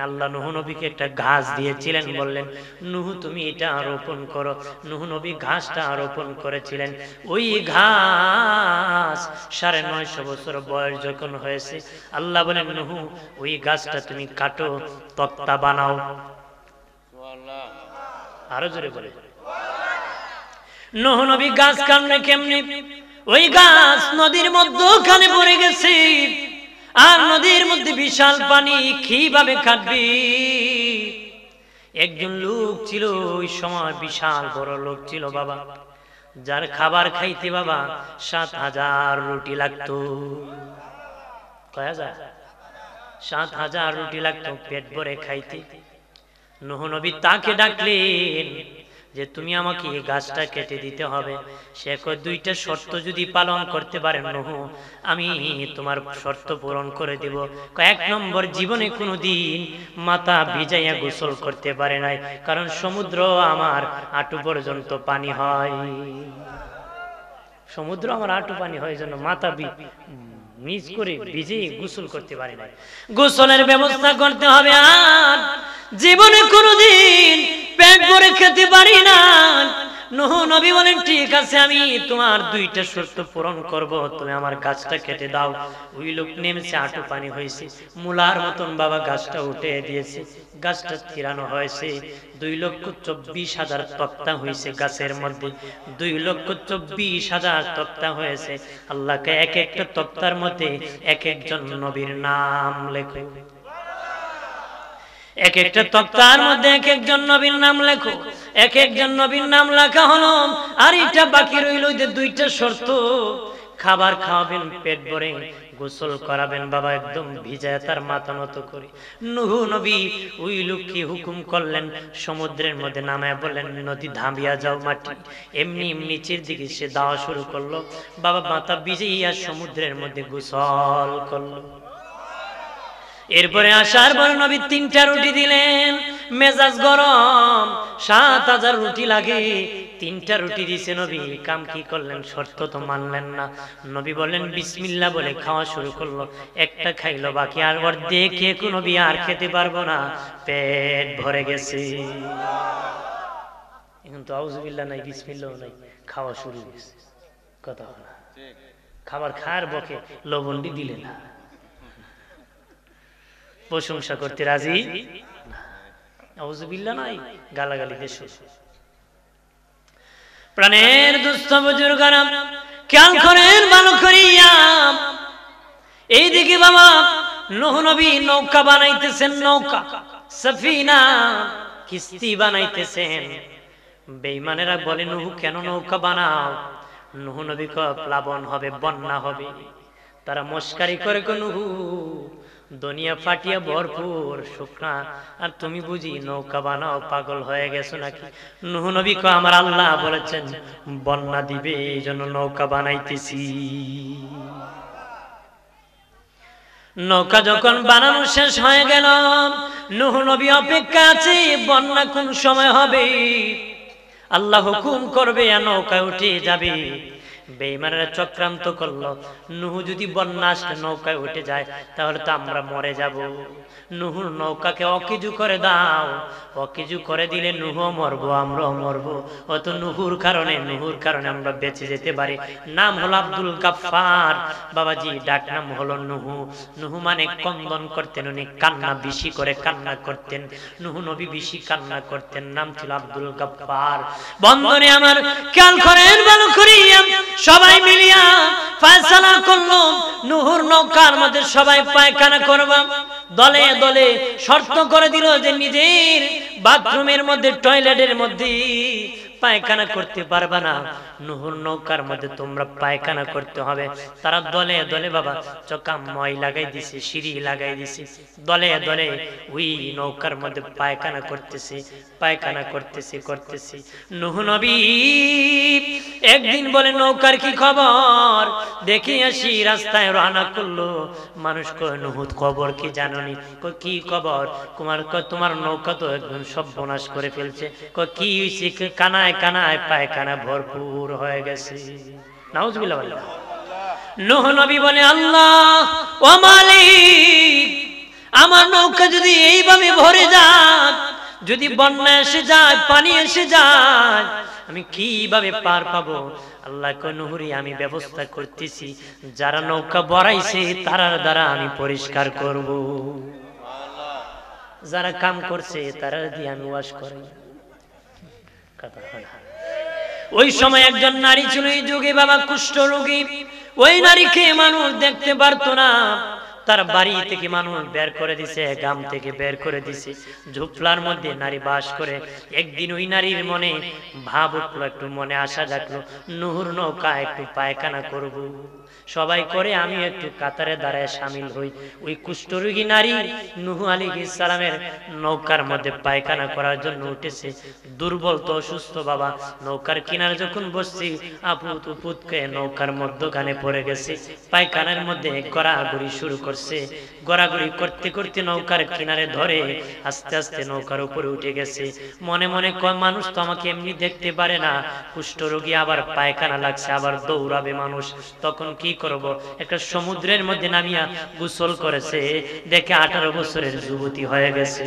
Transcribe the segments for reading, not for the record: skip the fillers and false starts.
আল্লাহ নূহ নবীকে একটা ঘাস দিয়েছিলেন, বললেন নূহ তুমি এটা রোপণ করো। নূহ নবী ঘাসটা রোপণ করেছিলেন। ওই ঘাস 950 বছর বয়স যখন হয়েছে, আল্লাহ বলেন নূহ ওই গাছটা তুমি কাটো, তক্তা বানাও। আরো জোরে বলে। নূহ নবী গাছ কাটলেন কেমনে? ওই গাছ নদীর মধ্যখানে পড়ে গেছে, আর নদীর মধ্যে বিশাল পানি, কিভাবে কাটবি? একজন লোক ছিল ওই সময়, বিশাল বড় লোক ছিল বাবা, যার খাবার খাইতে বাবা 7000 রুটি লাগতো। কয় হাজার? 7000 রুটি লাগতো পেট ভরে খাইতে। নূহ নবী তাকে ডাকলেন যে তুমি আমাকে এই গাছটা কেটে দিতে হবে। সে কয় দুইটা শর্ত যদি পালন করতে পারেন নূহ, আমি তোমার শর্ত পূরণ করে দিব। এক নম্বর, জীবনে কোনোদিন মাথা ভিজাইয়া গোসল করতে পারে নাই, কারণ সমুদ্র আমার হাঁটু পর্যন্ত পানি হয়। সমুদ্র আমার হাঁটু পানি হয়, জন্য মাথা নিজ করে ভিজে গোসল করতে পারে নাই। গোসলের ব্যবস্থা করতে হবে। আর জীবনে কোনোদিন পেট ভরে খেতে পারি না। নূহ নবী বলেন ঠিক আছে, আমি তোমার দুইটা শর্ত পূরণ করব, তুমি আমার গাছটা কেটে দাও। ওই লোক নেমেছে, হাঁটু পানি হয়েছে, মুলার মতন বাবা গাছটা উঠে দিয়েছে। গাছটা থিরানো হয়েছে। 2,24,000 তক্তা হয়েছে গাছের মধ্যে। 2,24,000 তক্তা হয়েছে। আল্লাহকে এক একটা তক্তার মধ্যে এক একজন নবীর নাম লেখো। এক একটা তক্তার মধ্যে এক একজন নবীর নাম লেখো। এক একজন নবীর নাম লেখা হলো। আর এটা বাকি রইল যে দুইটা শর্ত, খাবার খাওয়াবেন পেট ভরে, গোসল করাবেন বাবা একদম ভিজায় তার মাথা নত করে। নূহ নবী ওই লোককে হুকুম করলেন, সমুদ্রের মধ্যে নামায় বললেন নদী ধামিয়া যাও মাটি। এমনি নিচের দিকে সে দাওয়া শুরু করলো বাবা, মাথা ভিজাইয়া সমুদ্রের মধ্যে গোসল করলো। এরপরে আসার পর নবী 3টা রুটি দিলেন, মেজাজ গরম, 7000 রুটি লাগে, 3টা রুটি দিছে নবী। কাম কি করলেন? শর্ত তো মানলেন না। নবী বললেন বিসমিল্লাহ বলে খাওয়া শুরু করলো। একটা খাইলো, বাকি আর অর্ধেক খেয়ে নবী আর খেতে পারবো না, পেট ভরে গেছে। এখন তো আউযুবিল্লাহ নাই, বিসমিল্লাহ নাই, খাওয়া শুরু হয়েছে। কথা না, খাবার খার বকে লবণটি দিলে না, প্রশংসা করতে রাজি আউযুবিল্লাহ নাই, গালাগালি দেশ। প্রাণের দুস্থ বুজুর্গরা খেয়াল করেন ভালো করিয়া। এইদিকে বাবা নূহ নবী নৌকা বানাইতেছেন, নৌকা সফিনা কিস্তি বানাইতেছেন। বেঈমানেরা বলে নূহ কেন নৌকা বানাও? নূহ নবী কয় প্লাবন হবে, বন্যা হবে। তারা মস্কারি করে নূহ দুনিয়া ফাটিয়া ভরপুর শুকনা, আর তুমি বুঝি নৌকা বানাও, পাগল হয়ে গেছো নাকি? নূহ নবী কয় আমার আল্লাহ বলেছেন বন্যা দিবে, এই জন্য নৌকা বানাইতেছি। নৌকা যখন বানানো শেষ হয়ে গেল, নূহ নবী অপেক্ষা আছে বন্যা কোন সময় হবে, আল্লাহ হুকুম করবে আর নৌকায় উঠে যাবে। বেঈমানেরা চক্রান্ত করলো, নূহ যদি বন্যা আসলে নৌকায় উঠে যায় তাহলে তো আমরা মরে যাব। নূহর নৌকাকে অকেজু করে দাও। অকেজু করে দিলে নূহ মরবো, আমরাও মরবো। অত নূহর কারণে আমরা বেঁচে যেতে পারি। নাম হলো আব্দুল গাফফার বাবাজি, ডাক নাম হলো নূহ। নূহ মানে কন্দন করতেন, উনি কান্না বেশি করে কান্না করতেন। নূহ নবী বেশি কান্না করতেন, নাম ছিল আব্দুল গাফফার। বন্ধনে আমার খেয়াল করেন ভালো করিয়া, সবাই মিলিয়া ফয়সালা করলো নূহর নৌকার মধ্যে সবাই পায়খানা করবা। দলে দলে শর্ত করে দিল যে নিজের বাথরুমের মধ্যে, টয়লেটের মধ্যে পায়খানা করতে পারবা না, নূহর নৌকার মধ্যে তোমরা পায়খানা করতে হবে। তারা দলে দলে বাবা চকা মই লাগাই দিছে, সিঁড়ি লাগাই দিছে, দলে দলে ওই নৌকার মধ্যে পায়খানা করতেছে, পায়খানা করতেছে। নূহ নবী একদিন বলে নৌকার কি খবর দেখি আসি, রাস্তায় রওনা করলো। মানুষ কয় নূহ খবর কি জানোনি? কি খবর? তোমার নৌকা তো একদম সর্বনাশ করে ফেলছে। কি হয়েছে? কানায় কানায় পায়খানা ভরপুর হয়ে গেছে। নাউজুবিল্লাহ। নূহ নবী বলে আল্লাহ ও মালিক, আমার নৌকা যদি এইভাবে ভরে যায়, যদি বন্যা এসে যায়, পানি এসে যায়, আমি কিভাবে পার পাবো? আল্লাহ কয় নূহরে আমি ব্যবস্থা করতেছি, যারা নৌকা বড়াইছে তারার দ্বারা আমি পরিষ্কার করব, যারা কাম করছে তারা দিয়ে আমি ওয়াশ করি। ওই সময় একজন নারী ছিল এই যুগে বাবা, কুষ্ঠ রোগী। ওই নারীকে মানুষ দেখতে পারতো না, তার বাড়ি থেকে মানুষ বের করে দিছে, গ্রাম থেকে বের করে দিছে, ঝোপলার মধ্যে নারী বাস করে। একদিন ওই নারীর মনে ভাব উঠলো, একটু মনে আশা জাগলো, নূহর নৌকা একটু পায়খানা করব। সবাই করে, আমি একটু কাতারে দাঁড়ায় সামিল হই। ওই কুষ্ঠরোগী নারী নূহ আলাইহিস সালামের নৌকার মধ্যে পায়খানা করার জন্য উঠেছে। দুর্বল তো, অসুস্থ বাবা। নৌকার কিনারে যখন বসছি, আপুত উপুত কে নৌকার মধ্যখানে পড়ে গেছে, পায়খানার মধ্যে গড়াগড়ি শুরু করছে। গড়াগড়ি করতে করতে নৌকার কিনারে ধরে আস্তে আস্তে নৌকার উপরে উঠে গেছে। মনে মনে কয়, মানুষ তো আমাকে এমনি দেখতে পারে না, কুষ্ঠরোগী আবার পায়খানা লাগছে, আবার দৌড়াবে মানুষ, তখন কি করব? একটা সমুদ্রের মধ্যে নামিয়া গোসল করেছে, দেখে 18 বছরের যুবতী হয়ে গেছে।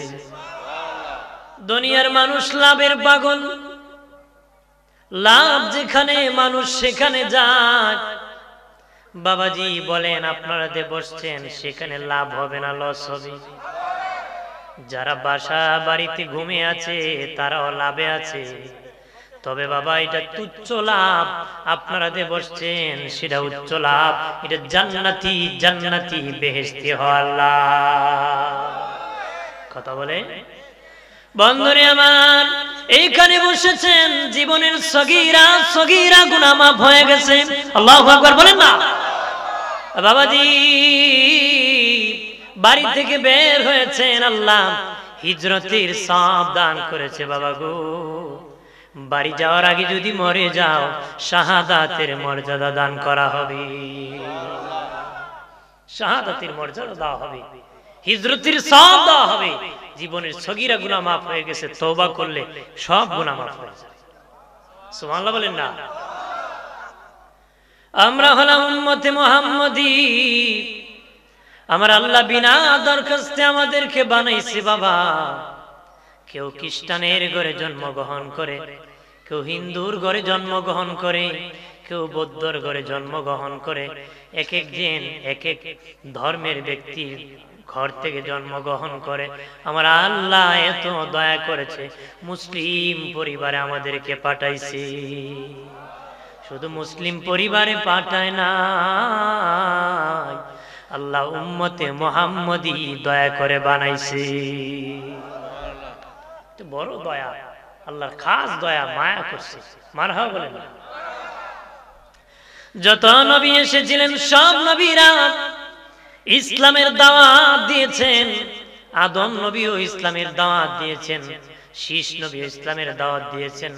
দুনিয়ার মানুষ লাভের পাগল, লাভ যেখানে মানুষ সেখানে যায়। বাবাজি বলেন, আপনারা যে বসছেন সেখানে লাভ হবে না লস হবে? যারা বাসা বাড়িতে ঘুমিয়ে আছে তারাও লাভে আছে, তবে বাবা এটা তুচ্ছ লাভ। আপনারা যে বসছেন সেটা উচ্চ লাভ, এটা জান্নাতি জান্নাতি বেহেশতি হওয়ার লাভ। কথা বলে বন্ধুরে আমার, এইখানে বসেছেন, জীবনের সগীরা সগীরা গুনাহ মাফ হয়ে গেছে। আল্লাহু আকবার বলেন না। বাবাজি বাড়ি থেকে বের হয়েছেন, আল্লাহ হিজরতের সওয়াব দান করেছে বাবা গো। বাড়ি যাওয়ার আগে যদি মরে যাও, শাহাদাতের মর্যাদা দান করা হবে, শাহাদাতের মর্যাদা দেওয়া হবে, হিজরতের সওয়াব দেওয়া হবে। জীবনের সগীরা গুনাহ মাফ হয়ে গেছে, তওবা করলে সব গুনাহ মাফ হয়ে যাবে। সুবহানাল্লাহ বলেন না। আমরা হলাম উম্মতে মুহাম্মদী। আমার আল্লাহ বিনা দরখাস্তে আমাদেরকে বানাইছে বাবা। কেউ খ্রিস্টানের ঘরে জন্মগ্রহণ করে, কেউ হিন্দুর ঘরে জন্মগ্রহণ করে, কেউ বৌদ্ধর ঘরে জন্মগ্রহণ করে। এক একজন এক এক ধর্মের ব্যক্তি ঘর থেকে জন্মগ্রহণ করে। আমার আল্লাহ এত দয়া করেছে, মুসলিম পরিবারে আমাদেরকে পাঠাইছে। শুধু মুসলিম পরিবারে পাঠায় না, আল্লাহ উম্মতে মুহাম্মদী দয়া করে বানাইছে। বড় দয়া, আল্লাহর খাস দয়া, মায়া করছে। মারহাবা বলেন। যত নবী এসেছিলেন সব নবীরা ইসলামের দাওয়াত দিয়েছেন। আদম নবীও ইসলামের দাওয়াত দিয়েছেন, শীষ নবী ইসলামের দাওয়াত দিয়েছেন,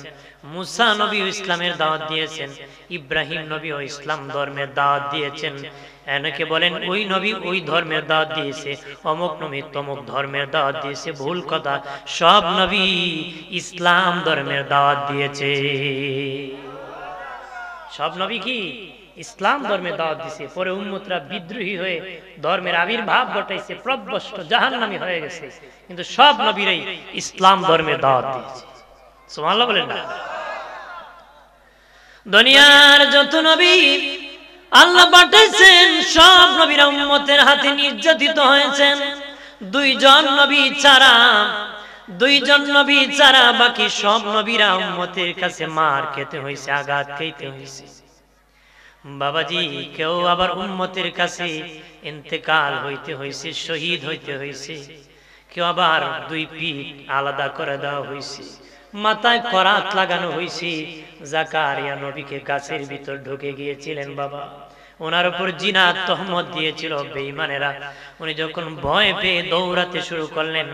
মুসা নবীও ইসলামের দাওয়াত দিয়েছেন, ইব্রাহিম নবীও ইসলাম ধর্মের দাওয়াত দিয়েছেন। এনেকে বলেন ওই নবী ওই ধর্মের দাওয়াত দিয়েছে, অমুক নবী তমুক ধর্মের দাওয়াত দিয়েছে। ভুল কথা, সব নবী ইসলাম ধর্মের দাওয়াত দিয়েছে। সব নবী কি ইসলাম ধর্মের দাওয়াত দিয়েছে। পরে উম্মতরা বিদ্রোহী হয়ে ধর্মের আবির্ভাব ঘটাইছে, প্রভ্রষ্ট জাহান্নামী হয়ে গেছে, কিন্তু সব নবীরাই ইসলাম ধর্মের দাওয়াত দিয়েছে। সুবহানাল্লাহ বলেন না। দুনিয়ার যত নবী আল্লাহ পাঠাইছেন সব নবীরা উম্মতের হাতে নির্যাতিত হয়েছেন। দুইজন নবী ছাড়া বাকি সব নবীরা উম্মতের কাছে মার খেতে হয়েছে, আঘাত খেতে হয়েছে। বাবাজি কেউ আবার উম্মতের কাছে ইন্তেকাল হইতে হয়েছে, শহীদ হইতে হয়েছে। কেউ আবার দুই পিঠ আলাদা করে দেওয়া হয়েছে, মাথায় করাত লাগানো হয়েছে। জাকারিয়া নবীকে গাছের ভিতর ঢুকে গিয়েছিলেন বাবা, ওনার উপর জিনাত তহমত দিয়েছিল বেঈমানেরা। উনি যখন ভয় পেয়ে দৌড়াতে শুরু করলেন,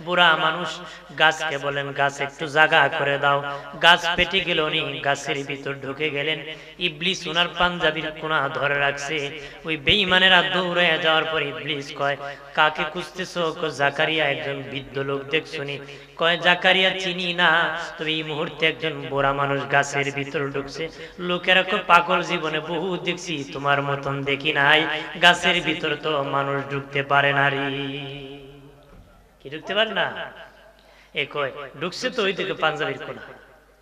বুড়া মানুষ গাছকে বলেন গাছ একটু জায়গা করে দাও। গাছ পেটে গেল, উনি গাছের ভিতর ঢুকে গেলেন। ইবলিস ওনার পাঞ্জাবির কোনা ধরে রাখছে। ওই বেঈমানেরা দৌড়ে যাওয়ার পর ইবলিস কয়, কাকে খুঁজতেছো? জাকারিয়া একজন বৃদ্ধ লোক দেখছনি? কয় জাকারিয়া চিনি না, তবে এই মুহূর্তে একজন বুড়া মানুষ গাছের ভিতর ঢুকছে। লোকেরা কয় পাগল, জীবনে বহু দেখছি, তোমার মতন দেখি নাই, গাছের ভিতর তো মানুষ ঢুকতে পারে না রে। কি ঢুকতে পারে না? এ কয় ঢুকছে তো ওই থেকে পাঞ্জাবির কোনা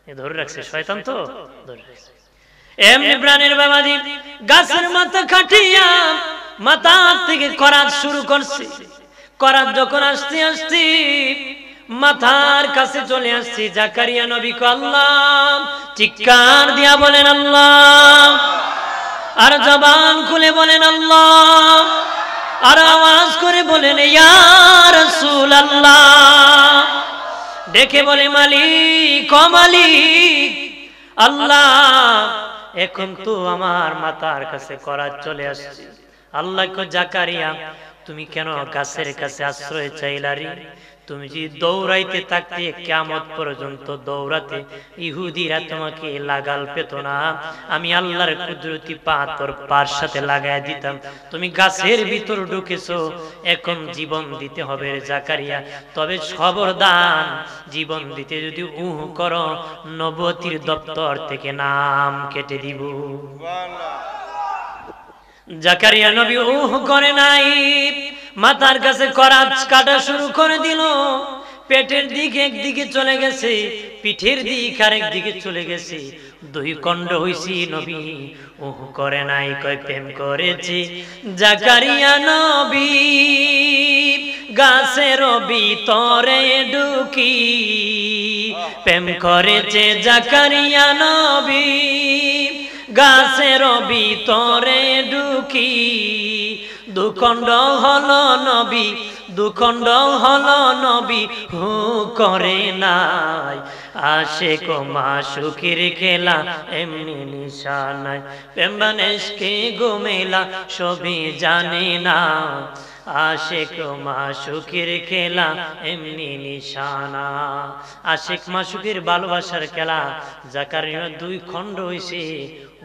এ ধরে রাখছে, শয়তান তো ধরে রাখছে। এমনি প্রাণের বাবাজি গাছের মাথা কাটিয়া মাথা থেকে করাত শুরু করছে। করাত যখন আসতে আসতে মাথার কাছে চলে আসছে, জাকারিয়া নবী কয় আল্লাহ, চিৎকার দিয়া বলেন আল্লাহ, আর জবান খুলে বলেন আল্লাহ, আর আওয়াজ করে বলেন ইয়া রাসূলুল্লাহ। ডেকে বলে মালিক, ও মালিক আল্লাহ, এখন তো আমার মাথার কাছে করাত চলে আসছে। আল্লাহ কয় জাকারিয়া, তুমি কেন গাছের কাছে আশ্রয় চাইলারি? তুমি যদি দৌড়াইতে থাকতে কিয়ামত পর্যন্ত দৌড়াতে, ইহুদিরা তোমাকে লাগাল পেত না, আমি আল্লাহর কুদরতি পা তোর পার সাথে লাগায় দিতাম। তুমি গাছের ভিতর ঢুকেছো, এখন জীবন দিতে হবে জাকারিয়া। তবে খবরদার, জীবন দিতে যদি উহ করো, নবুয়তির দপ্তর থেকে নাম কেটে দিব। জাকারিয়া নবী উহ করে নাই, মাথার কাছে করাত কাটা শুরু করে দিল। পেটের দিক একদিকে চলে গেছে, পিঠের দিক আরেক দিকে চলে গেছে, দুই খণ্ড হইছি। নবী উহ করে নাই, কয় প্রেম করেছে জাকারিয়া নবী গাছের ভিতরে ঢুকি, প্রেম করেছে জাকারিয়া নবী গাছের ভিতরে ঢুকি। দুখণ্ড হলো নবী, দুখণ্ড হলো নবী, হু করে নাই। আশিক ও মাশুকের খেলা এমনি নিশানায়, প্রেমবানেশকে গোমেলা সবই জানে না। আশিক ও মাশুকের খেলা এমনি নিশানা। আশিক মাশুকের ভালোবাসার খেলা জাকারিয়া দুই খণ্ড হইছে,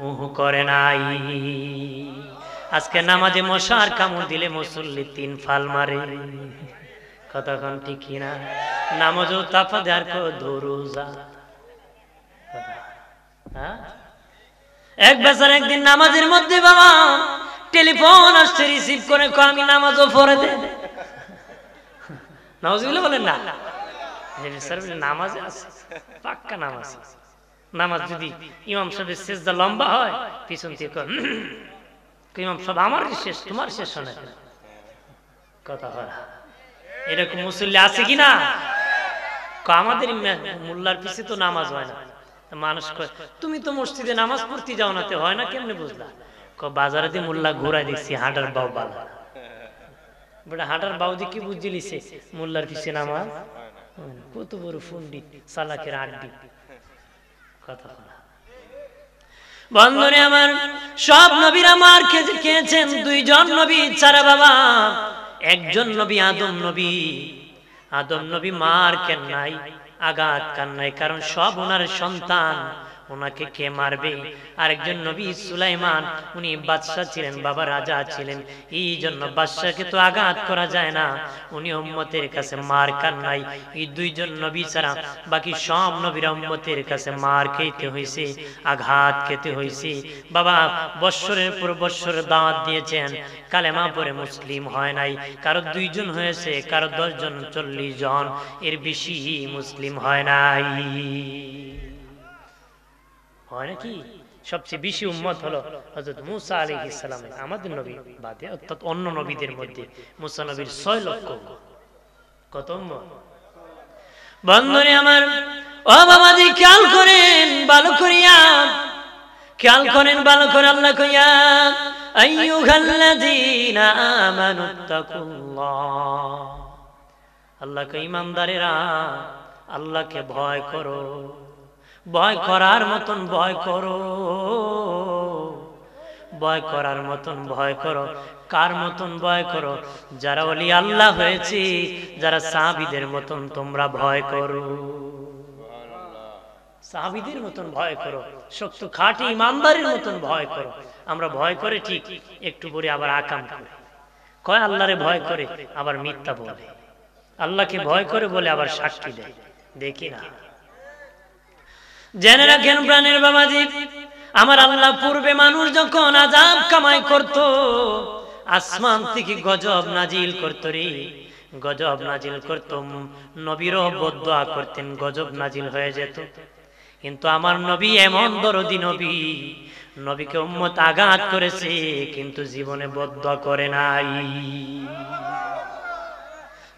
উহ করে নাই। আজকে নামাজে মশার কামড় দিলে মুসল্লি 3 ফাল মারে, কতক্ষণ ঠিক কিনা? নামাজও তাফা দেয়ার কো দরুজা। এক বেচার একদিন নামাজের মধ্যে বাবা টেলিফোন আসছে, রিসিভ করে কয় আমি নামাজও পড়ে দে। নাউজুবিল্লাহ বলেন না, নামাজে আছে পাক্কা নামাজ। নামাজ যদি ইমাম সাহেবের সেজদা লম্বা হয়, পিছন থেকে ইমাম সাহেব আমার শেষ, তোমার শেষ শোনে কথা হয়। এরকম মুসল্লি আছে কিনা? আমাদের মোল্লার পিছে তো নামাজ হয় না। মানুষ কয় তুমি তো মসজিদে নামাজ পড়তে যাও না, হয় না কেমনে বুঝলা? বাজারে দিয়ে মোল্লা ঘোরায় দেখছি হাঁটার বাউ বালা, বেটা হাঁটার বাউ দিয়ে কি বুঝে লিছে মোল্লার পিছে নামাজ? কত বড় পণ্ডিত, চালাকের আড্ডি কথা বলা। বন্ধুরে আমার, সব নবীরা মার খেয়েছেন, 2 জন নবী ছাড়া বাবা একজন নবী আদম নবী। আদম নবী মার কেন নাই, আঘাত কান নাই, কারণ সব ওনার সন্তান। ওনাকে কে মারবে? আরেকজন নবী সুলাইমান, উনি বাদশা ছিলেন, বাবা রাজা ছিলেন, এই জন্য বাদশাকে তো আঘাত করা যায় না, উনি উম্মতের কাছে মার কান নাই। এই 2 জন নবী ছাড়া বাকি সব নবীরা উম্মতের কাছে মার খেতে হয়েছে, আঘাত খেতে হয়েছে। বাবা বৎসরের পর বৎসর দাওয়াত দিয়েছেন, কালেমা পড়ে মুসলিম হয় নাই। কারো 2 জন হয়েছে, কারো 10 জন, 40 জন, এর বেশি মুসলিম হয় নাই। হয় নাকি? সবচেয়ে বেশি উম্মত হলো হযরত মুসা আলাইহিস সালামের, আমাদের নবী বাদে, অর্থাৎ অন্য নবীদের মধ্যে মুসা নবীর 6 লক্ষ। কত উম্মত বন্ধুরে আমার, ও বাবাজি খেয়াল করেন ভালো করিয়া, খেয়াল করেন ভালো করে। আল্লাহ কইয়া আইয়ুহাল্লাযীনা আমানুত্তাকুল্লাহ, আল্লাহ কই ইমানদারেরা আল্লাহকে ভয় করো, ভয় করার মতন ভয় করো, ভয় করার মতন ভয় করো। কার মতন ভয় করো? যারা ওলি আল্লাহ হয়েছে, যারা সাহাবীদের মতন তোমরা ভয় করো। সাহাবীদের মতন ভয় করো, শক্ত খাঁটি ইমানদারের মতন ভয় করো। আমরা ভয় করে ঠিক, একটু পরে আবার আকাম করে, কয় আল্লাহরে ভয় করে আবার মিথ্যা বলে, আল্লাহকে ভয় করে বলে আবার সাক্ষী দেয়। দেখি না? জেনে রাখেন প্রাণের বাবাজি, আমার আল্লাহ পূর্বে মানুষ যখন আযাব কামাই করত, আসমান থেকে গজব নাজিল করত রে, গজব নাজিল করত, নবীরও বদদুয়া করতেন, গজব নাজিল হয়ে যেত। কিন্তু আমার নবী এমন দরদি নবী, নবীকে উম্মত আঘাত করেছে কিন্তু জীবনে বদদুয়া করে নাই।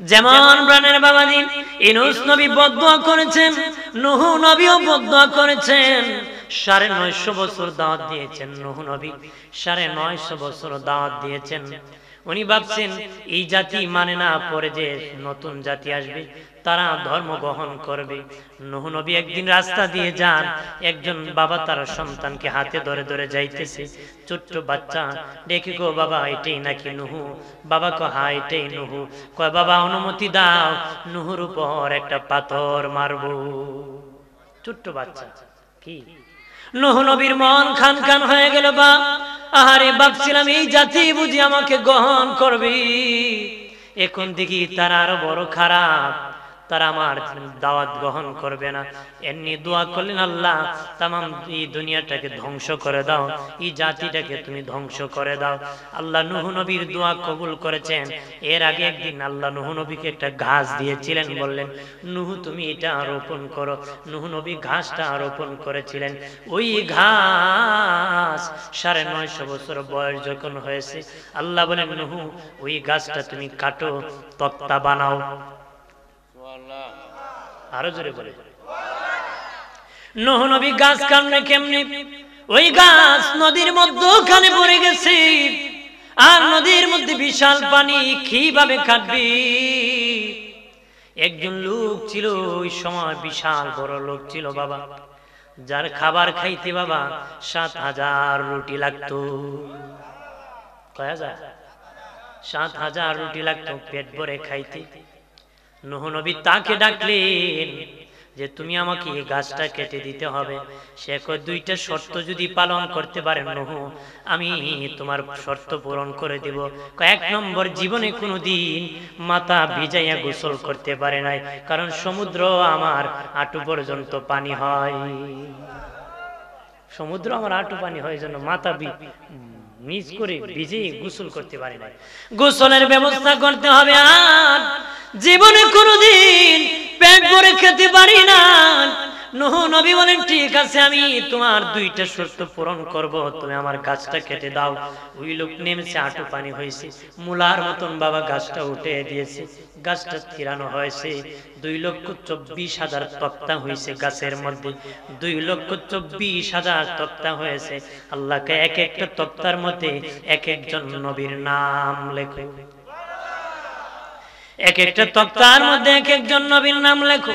যেমন প্রাণের বাবাজি ইউনূস নবী বদদুয়া করেছেন, নূহ নবীও বদদুয়া করেছেন। ৯৫০ বছর দাওয়াত দিয়েছেন নূহ নবী, ৯৫০ বছর দাওয়াত দিয়েছেন। উনি ভাবছেন এই জাতি মানে না, পরে যে নতুন জাতি আসবে তারা ধর্ম গ্রহণ করবে। নূহ নবী একদিন রাস্তা দিয়ে যান, একজন বাবা তার সন্তানকে হাতে ধরে ধরে যাইতেছে, ছোট্ট বাচ্চা দেখে, গো বাবা এটাই নাকি নূহ? বাবা কয় হ্যাঁ এটাই নূহ। কয় বাবা অনুমতি দাও, নূহর উপর একটা পাথর মারবো। ছোট্ট বাচ্চা কি? নূহ নবীর মন খান খান হয়ে গেল। বা আহারে, ভাবছিলাম এই জাতি বুঝি আমাকে গ্রহণ করবে, এখন দেখি তারা আরো বড় খারাপ, তারা আমার দাওয়াত গ্রহণ করবে না। এমনি দোয়া করলেন, আল্লাহ তামাম এই দুনিয়াটাকে ধ্বংস করে দাও, এই জাতিটাকে তুমি ধ্বংস করে দাও। আল্লাহ নূহ নবীর দোয়া কবুল করেছেন। এর আগে একদিন আল্লাহ নূহ নবীকে একটা ঘাস দিয়েছিলেন, বললেন নূহ তুমি এটা রোপণ করো। নূহ নবী ঘাসটা রোপণ করেছিলেন। ওই ঘাস ৯৫০ বছর বয়স যখন হয়েছে, আল্লাহ বলেন নূহ ওই গাছটা তুমি কাটো, তক্তা বানাও। আরো জোরে বলে। নূহ নবী গাছ কাটলেন কেমনি? ওই গাছ নদীর মধ্যখানে পড়ে গেছে, আর নদীর মধ্যে বিশাল পানি, কিভাবে কাটবি? একজন লোক ছিল ওই সময়, বিশাল বড় লোক ছিল বাবা, যার খাবার খাইতে বাবা ৭,০০০ রুটি লাগতো। কয় হাজার? ৭,০০০ রুটি লাগতো পেট ভরে খাইতে। নূহ নবী তাকে ডাকলেন যে তুমি আমাকে এই গাছটা কেটে দিতে হবে। সে কয় দুইটা শর্ত যদি পালন করতে পারেন নূহ, আমি তোমার শর্ত পূরণ করে দেব। এক নম্বর, জীবনে কোনোদিন মাথা ভিজাইয়া গোসল করতে পারে নাই, কারণ সমুদ্র আমার হাঁটু পর্যন্ত পানি হয়। সমুদ্র আমার হাঁটু পানি হয়, জন্য মাথা নিজ করে ভিজে গোসল করতে পারে নাই। গোসলের ব্যবস্থা করতে হবে। আর জীবনে কোনোদিন পেট ভরে খেতে পারি না। নূহ নবী বলেন ঠিক আছে, আমি তোমার দুইটা শর্ত পূরণ করব, তুমি আমার গাছটা কেটে দাও। ওই লোক নেমেছে, হাঁটু পানি হয়েছে, মূলার মতন বাবা গাছটা উঠে দিয়েছে, গাছটা স্থিরানো হয়েছে। ২,২৪,০০০ তক্তা হয়েছে গাছের মধ্যে, ২,২৪,০০০ তক্তা হয়েছে। আল্লাহকে এক একটা তক্তার মধ্যে এক একজন নবীর নাম লেখো, এক একটা তক্তার মধ্যে এক একজন নবীর নাম লেখো।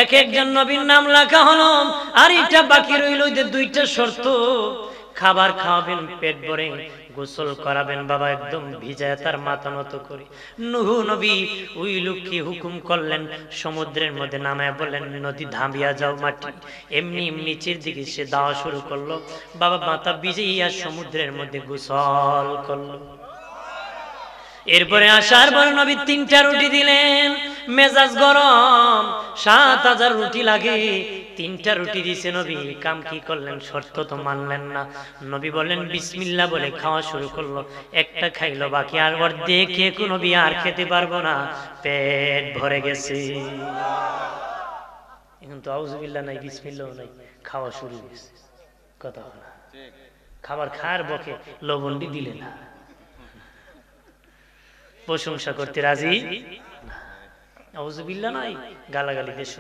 এক একজন নবীর নাম লেখা হলো। আর এটা বাকি রইল যে দুইটা শর্ত, খাবার খাওয়াবেন পেট ভরে, গোসল করাবেন বাবা একদম ভিজায় তার মাথা নত করে। নূহ নবী ওই লোককে হুকুম করলেন, সমুদ্রের মধ্যে নামায় বললেন নদী ধামিয়া যাও মাটি। এমনি নিচের দিকে সে দাওয়া শুরু করলো, বাবা মাথা ভিজাইয়া সমুদ্রের মধ্যে গোসল করলো। এরপরে আসার পর নবী ৩টা রুটি দিলেন, মেজাজ গরম, ৭,০০০ রুটি লাগে, ৩টা রুটি দিছে নবী। কাম কি করলেন? শর্ত তো মানলেন না। নবী বললেন বিসমিল্লাহ বলে খাওয়া শুরু করলো। একটা খাইলো, বাকি আর অর্ধেক খেয়ে নবী আর খেতে পারবো না, পেট ভরে গেছে। এখন তো আউযুবিল্লাহ নাই, বিসমিল্লাহ নাই, খাওয়া শুরু হয়েছে। কথা না, খাবার খার বকে লবণটি দিলে না, প্রশংসা করতে রাজি আউযুবিল্লাহ নাই, গালাগালি দেশ।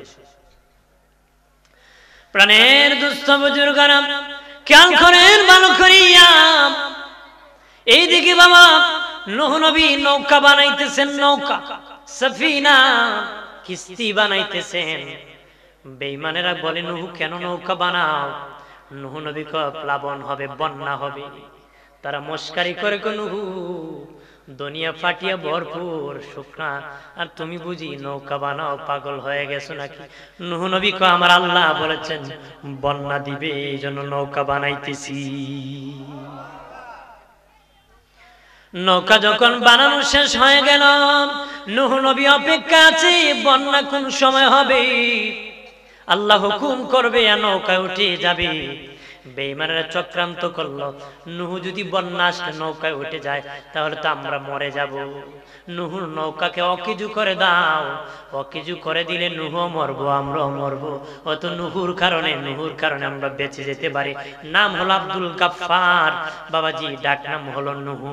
প্রাণের দুস্থ বুজুর্গারা খেয়াল করেন ভালো করিয়া। এইদিকে বাবা নূহ নবী নৌকা বানাইতেছেন, নৌকা সাফিনা কিস্তি বানাইতেছেন। বেঈমানেরা বলে নূহ কেন নৌকা বানাও? নূহ নবী কয় প্লাবন হবে, বন্যা হবে। তারা মস্কারি করে নূহ দুনিয়া ফাটিয়া ভরপুর শুকনা, আর তুমি বুঝি নৌকা বানাও, পাগল হয়ে গেছো নাকি? নূহ নবী কয় আমার আল্লাহ বলেছেন বন্যা দিবে, এই জন্য নৌকা বানাইতেছি। নৌকা যখন বানানো শেষ হয়ে গেল, নূহ নবী অপেক্ষা আছে বন্যা কোন সময় হবে, আল্লাহ হুকুম করবে আর নৌকায় উঠে যাবে। বেঈমানেরা চক্রান্ত করলো, নূহ যদি বন্যা আসলে নৌকায় উঠে যায় তাহলে তো আমরা মরে যাব। নূহর নৌকাকে অকেজু করে দাও, অকেজু করে দিলে নূহ মরবো, আমরাও মরবো। অত নূহুর কারণে আমরা বেঁচে যেতে পারি। নাম হলো আব্দুল গাফফার বাবাজি, ডাক নাম হলো নূহ।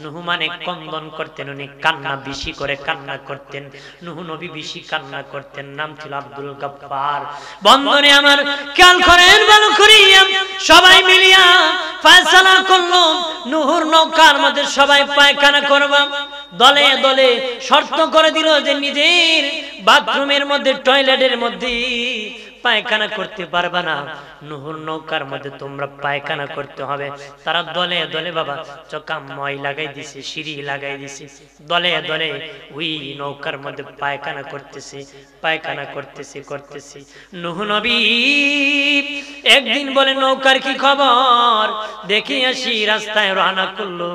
নূহ মানে কন্দন করতেন, উনি কান্না বেশি করে কান্না করতেন। নূহ নবী বেশি কান্না করতেন, নাম ছিল আব্দুল গাফফার। বন্ধনে আমার খেয়াল করেন ভালো করিয়া, সবাই মিলিয়া ফয়সালা করলো নূহর নৌকার মধ্যে সবাই পায়খানা করবা। দলে দলে শর্ত করে দিল যে নিজের বাথরুমের মধ্যে, টয়লেটের মধ্যে পায়খানা করতে পারবা না, নূহর নৌকার মধ্যে তোমরা পায়খানা করতে হবে। তারা দলে দলে বাবা চকা মই লাগাই দিছে, সিঁড়ি লাগাই দিছে, দলে দলে ওই নৌকার মধ্যে পায়খানা করতেছে, পায়খানা করতেছে। নূহ নবী একদিন বলে নৌকার কি খবর দেখি আসি, রাস্তায় রওনা করলো।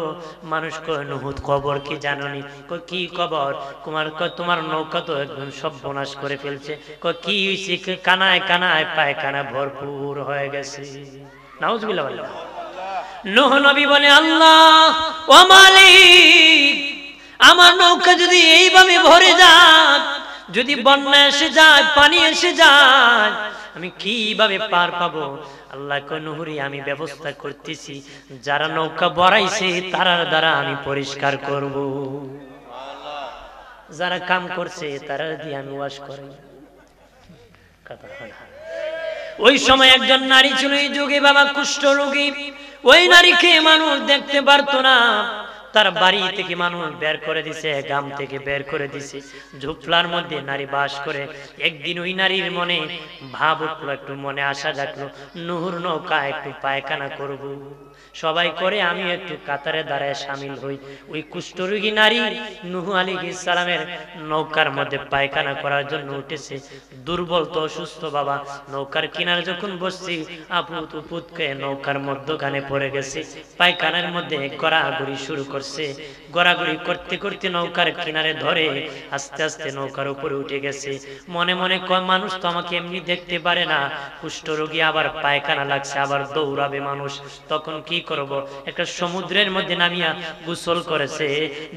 মানুষ কয় নূহ খবর কি জানোনি? কয় কি খবর? তোমার নৌকা তো একদম সর্বনাশ করে ফেলছে। কয় কি হইছে? কানায় কানায় পায়খানা ভরপুর হয়ে গেছে। নাউজুবিল্লাহ। নূহ নবী বলে আল্লাহ ও মালিক, আমার নৌকা যদি এইভাবে ভরে যায়, যদি বন্যা এসে যায়, পানি এসে যায়, আমি কিভাবে পার পাবো? আল্লাহ কয় নূহরে আমি ব্যবস্থা করতেছি, যারা নৌকা বড়াইছে তারার দ্বারা আমি পরিষ্কার করব, যারা কাম করছে তারা দিয়ে আমি ওয়াশ করব। ওই সময় একজন নারী ছিল এই যুগে বাবা, কুষ্ঠ রোগী। ওই নারীকে মানুষ দেখতে পারতো না, তার বাড়ি থেকে মানুষ বের করে দিছে, গ্রাম থেকে বের করে দিছে। ঝুপলার মধ্যে নারী বাস করে। একদিন ওই নারীর মনে ভাব উঠলো, একটু মনে আশা জাগলো, নূহর নৌকা একটু পায়খানা করব। সবাই করে আমি একটু কাতারে দাঁড়ায় সামিল হই। ওই কুষ্ঠরোগী নারী নূহ আলাইহিস সালামের নৌকার মধ্যে পায়খানা করার জন্য উঠেছে। দুর্বল তো অসুস্থ বাবা, নৌকার কিনারে যখন বসছি আপুত উপুত খেয়ে নৌকার মধ্যখানে পড়ে গেছে, পায়খানার মধ্যে গড়াগড়ি শুরু করছে। গড়াগড়ি করতে করতে নৌকার কিনারে ধরে আস্তে আস্তে নৌকার উপরে উঠে গেছে। মনে মনে কয় মানুষ তো আমাকে এমনি দেখতে পারে না, কুষ্ঠরোগী আবার পায়খানা লাগছে, আবার দৌড়াবে মানুষ, তখন কি করব? একটা সমুদ্রের মধ্যে নামিয়া গোসল করেছে,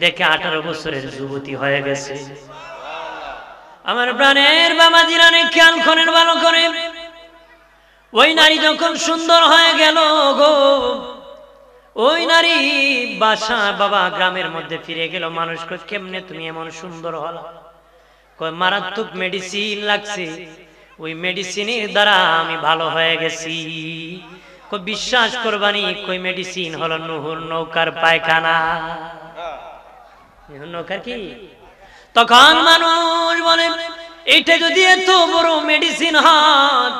দেখে 18 বছরের যুবতী হয়ে গেছে। আমার প্রাণের বাবা জিরানে খেয়াল করেন ভালো করে, ওই নারী যখন সুন্দর হয়ে গেল গো, ওই নারী বাসা বাবা গ্রামের মধ্যে ফিরে গেল। মানুষ কয় কেমনে তুমি এমন সুন্দর হলা? কয় মারাত্মক মেডিসিন লাগছে, ওই মেডিসিনের দ্বারা আমি ভালো হয়ে গেছি। কয় বিশ্বাস করবানি, কই মেডিসিন হলো নূহর নৌকার পায়খানা। নূহর নৌকার কি? তখন মানুষ বলে এটা যদি এত বড় মেডিসিন হয়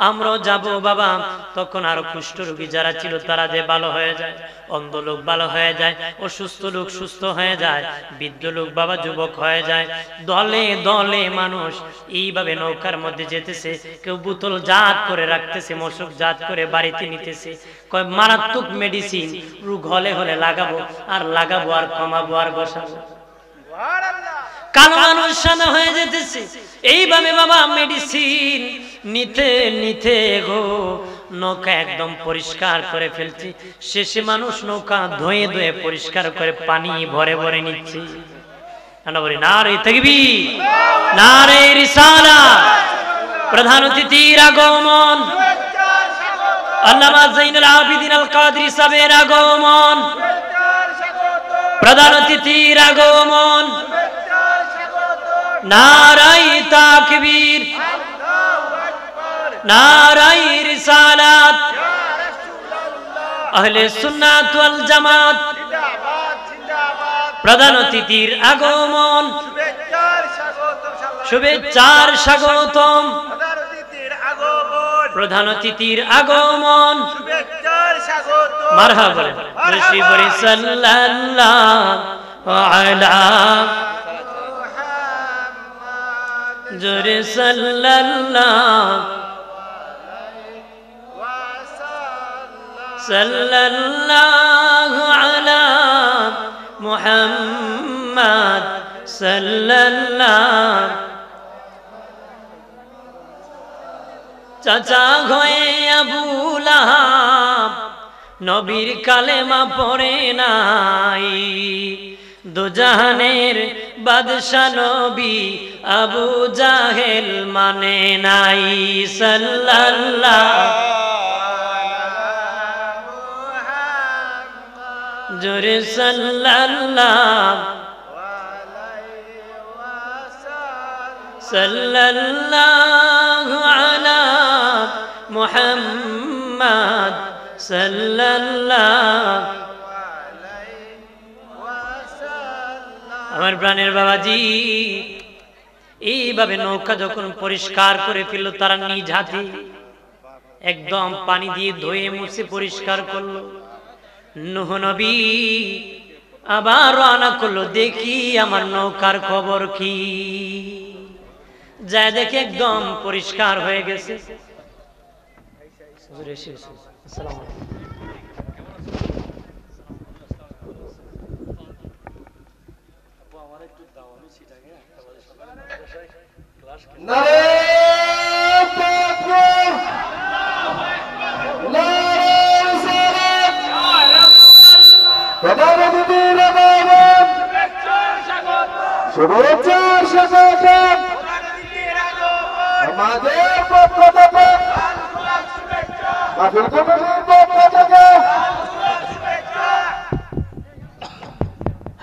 আমরাও যাব বাবা। তখন আরো কুষ্ঠরোগী যারা ছিল তারা যে ভালো হয়ে যায়, অন্ধ লোক ভালো হয়ে যায়, অসুস্থ লোক সুস্থ হয়ে যায়, বৃদ্ধ লোক বাবা যুবক হয়ে যায়। দলে দলে মানুষ এইভাবে নৌকার মধ্যে যেতেছে, কেউ বোতল জাত করে রাখতেছে, মশক জাত করে বাড়িতে নিতেছে। কয় মারাত্মক মেডিসিন, রোগ হলে হলে লাগাবো আর লাগাবো আর কমাবো আর বসাবো। কালো মানুষ সাদা হয়ে যেতেছে। এইভাবে বাবা মেডিসিন নিতে নিতে গো নৌকা একদম পরিষ্কার করে ফেলছি। শেষে মানুষ নৌকা ধুয়ে ধুয়ে পরিষ্কার করে পানি ভরে ভরে নিচ্ছে। নারে তাকবীর, নারে রিসালাত। প্রধান অতিথির আগমন, আল্লামা যাইনুল আবিদিন আল কাদরি সাহেবের আগমন, প্রধান অতিথির আগমন। নারাই তাকবীর, নারাই রিসালাত। আহলে সুন্নাত ওয়াল জামাত। প্রধান অতিথির আগমন, শুভেচ্ছার স্বাগতম। প্রধান অতিথির আগমন, মারহাবা। নবী সাল্লাল্লাহু আলা জোরে সাল্লাল্লাহু আলা মুহাম্মদ সাল্লাল্লাহু। চাচা হয়ে আবু লাহাব নবীর কালেমা পড়ে নাই, দুজাহানের বাদশা নবী আবু জাহেল মানে নাই। সাল্লাল্লাহু জোরে সাল্লাল্লাহু সাল্লাল্লাহু আলা মুহাম্মাদ সাল্লাল্লাহু। আমার প্রাণের বাবাজি, এইভাবে নৌকা যখন পরিষ্কার করে ফেললো তারা নিজ হাতে একদম পানি দিয়ে ধুয়ে মুছে পরিষ্কার করলো। নূহ নবী আবার রওনা করলো, দেখি আমার নৌকার খবর কি। যায় দেখে একদম পরিষ্কার হয়ে গেছে।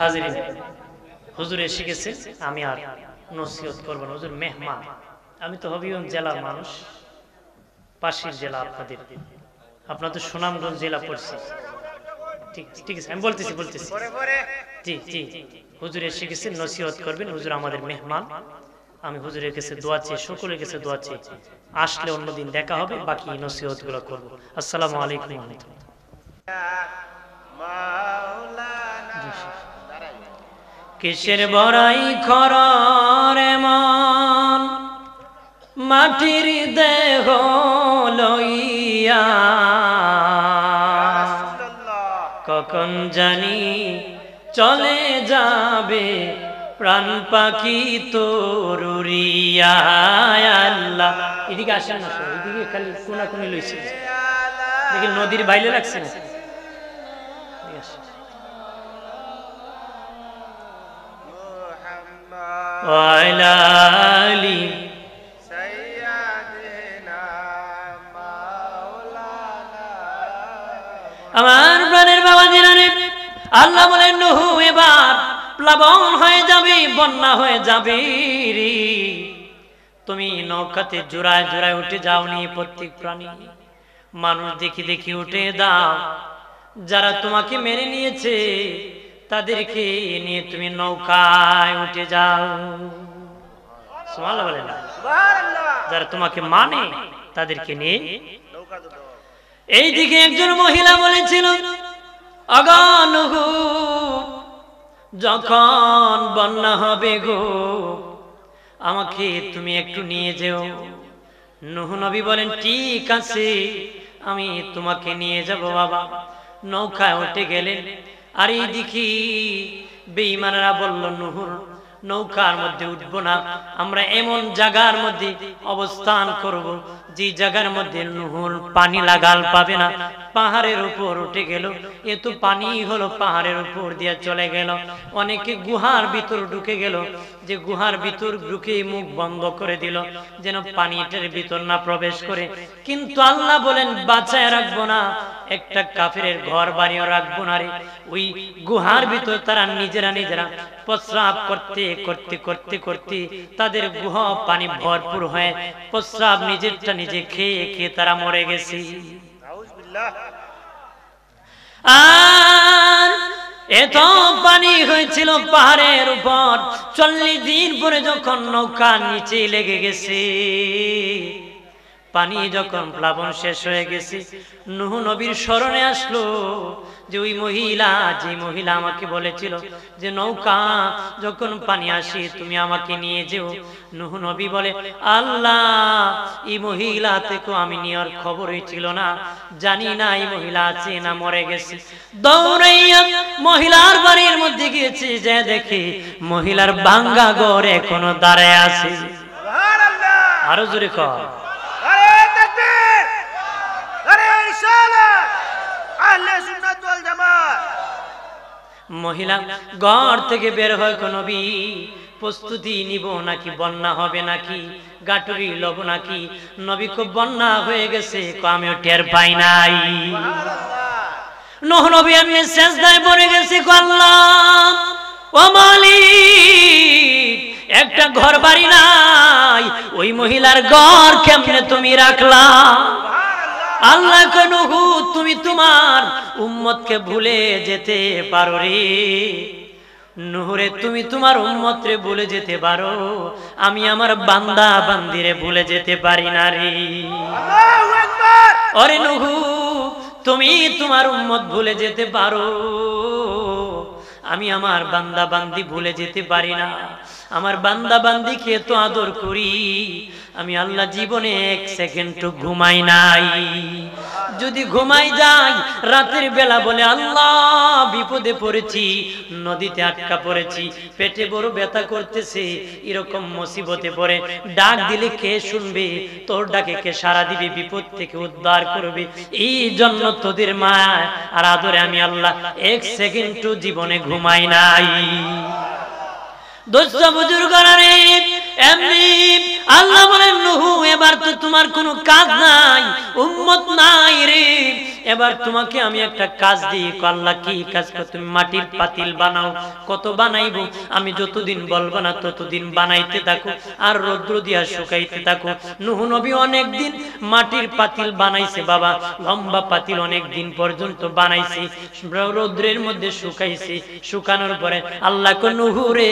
হাজিরিন, হুজুর এসে গেছে, আমি আর নসিহত করব না। হুজুর মেহমান, আমি তো হবিগঞ্জ জেলার মানুষ, পাশের জেলা আপনাদের, আপনার তো সুনামগঞ্জ জেলা পড়ছি। ঠিক আছে, আমি বলতেছি জি জি, হুজুর এসে গেছে, নসিহত করবেন। হুজুর আমাদের মেহমান, আমি হুজুরের কাছে দোয়া চাই, সকলের কাছে দোয়া চাই। আসলে অন্যদিন দেখা হবে, বাকি নসিহত গুলো করবো। আসসালামু আলাইকুম। কিসের বড়াই খরার মন মাটির দেহ লইয়া, কখন জানি চলে যাবে প্রাণ পাখি তোর উড়িয়া। আল্লাহ, এদিকে আসেন না, এদিকে খালি কোনাকুনি লইছে, দেখি নদীর বাইলে লাগছে না। আমার প্রাণের বাবা জিনারে, আল্লাহ বলেন নূহ এবার প্লাবন হয়ে যাবে, বন্যা হয়ে যাবে রে। তুমি নৌকাতে জোড়ায় জোড়ায় উঠে যাওনি, প্রত্যেক প্রাণী মানুষ দেখি দেখি উঠে দাও। যারা তোমাকে মেনে নিয়েছে তাদেরকে নিয়ে তুমি নৌকায় উঠে যাও। সুবহানাল্লাহ বলেন না? যারা তোমাকে মানে তাদেরকে নিয়ে। এইদিকে একজন মহিলা বলেছিল, আগা নূহ, যখন বন্যা হবে গো, আমাকে তুমি একটু নিয়ে যেও। নূহ নবী বলেন, ঠিক আছে, আমি তোমাকে নিয়ে যাব বাবা। নৌকায় উঠে গেলেন। আর এই দেখি বেঈমানরা বলল, নূহর নৌকার মধ্যে উঠবো না, আমরা এমন জায়গার মধ্যে অবস্থান করব যে জায়গার মধ্যে নূহর পানি লাগাল পাবে না। পাহাড়ের উপর উঠে গেল, এ তো পানি হলো পাহাড়ের উপর দিয়ে চলে গেল। অনেকে গুহার ভিতর ঢুকে গেল, যে গুহার ভিতর ঢুকে মুখ বন্ধ করে দিল যেন পানিটার ভিতর না প্রবেশ করে। কিন্তু আল্লাহ বলেন, বাঁচায় রাখবো না, একটা কাফেরের ঘর বানিয়ে রাখবো না রে। ওই গুহার ভিতর তারা নিজেরা প্রস্রাব করতে করতে করতে করতে তাদের গুহা পানি ভরপুর হয়ে প্রস্রাব নিজেরটা নিজে খেয়ে খেয়ে তারা মরে গেছে। আর এত পানি হয়েছিল পাহাড়ের উপর, 40 দিন পরে যখন নৌকা নিচে লেগে গেছে, পানি যখন প্লাবন শেষ হয়ে গেছে, নূহ নবীর স্মরণে আসলো যে ওই মহিলা, যে মহিলা আমাকে বলেছিল যে নৌকা যখন পানি আসে তুমি আমাকে নিয়ে যেও। নূহ নবী বলে, আল্লাহ, এই মহিলা থেকে আমি নেওয়ার খবরই ছিল না, জানি না এই মহিলা আছে না মরে গেছে। দৌড়াইয়া মহিলার বাড়ির মধ্যে গিয়েছে, যে দেখে মহিলার ভাঙ্গা ঘর এখনো দাঁড়ায় আছে। আরো জোরে কর। রিসালাত আহলে সুন্নাত ওয়াল জামাত। মহিলা ঘর থেকে বের হয় কোন নবী প্রস্তুতি নিব নাকি বন্যা হবে নাকি গাটুরি লব নাকি নবী খুব বন্যা হয়ে গেছে আমিও টের পাই নাই। নূহ নবী এমনি সেজদায় পড়ে গেছে আল্লাহ ও মালিক একটা ঘর বাড়ি নাই ওই মহিলার ঘর কেমনে তুমি রাখলা? আল্লাহ কয় নূহ তুমি তোমার উম্মতকে ভুলে যেতে পারো রে নূহরে তুমি তোমার উম্মতরে ভুলে যেতে পারো আমি আমার বান্দা বান্দিরে ভুলে যেতে পারি না রে। আল্লাহু আকবার। ওরে নূহ তুমি তোমার উম্মত ভুলে যেতে পারো আমি আমার বান্দা বান্দি ভুলে যেতে পারি না। আমার বান্দা বান্দিকে তো আদর করি আমি আল্লাহ জীবনে এক সেকেন্ড ঘুমাই নাই। যদি ঘুমাই যাই রাতের বেলা বলে আল্লাহ বিপদে পড়েছি নদীতে আটকা পড়েছি পেটে বড় ব্যথা করতেছে এরকম মুসিবতে পড়ে ডাক দিলে কে শুনবে তোর ডাকে কে সাড়া দিবে বিপদ থেকে উদ্ধার করবে এই জন্য তোদের মায়া আর আদরে আমি আল্লাহ এক সেকেন্ড জীবনে ঘুমাই নাই। দোস্ত বুজুর্গরা রে এমনি আল্লাহ বলেন নূহ এবার তো তোমার কোনো কাজ নাই উম্মত নাই রে এবার তোমাকে আমি একটা কাজ দিই। আল্লাহ কি কাজ? তুমি মাটির পাতিল বানাও। কত বানাইবো? আমি যতদিন বলবো না ততদিন বানাইতে থাকো আর রৌদ্র দিয়া শুকাইতে থাকো। নূহ নবী অনেক দিন মাটির পাতিল বানাইছে বাবা লম্বা পাতিল অনেক দিন পর্যন্ত বানাইছে রৌদ্রের মধ্যে শুকাইছে শুকানোর পরে আল্লাহ কয় নূহ রে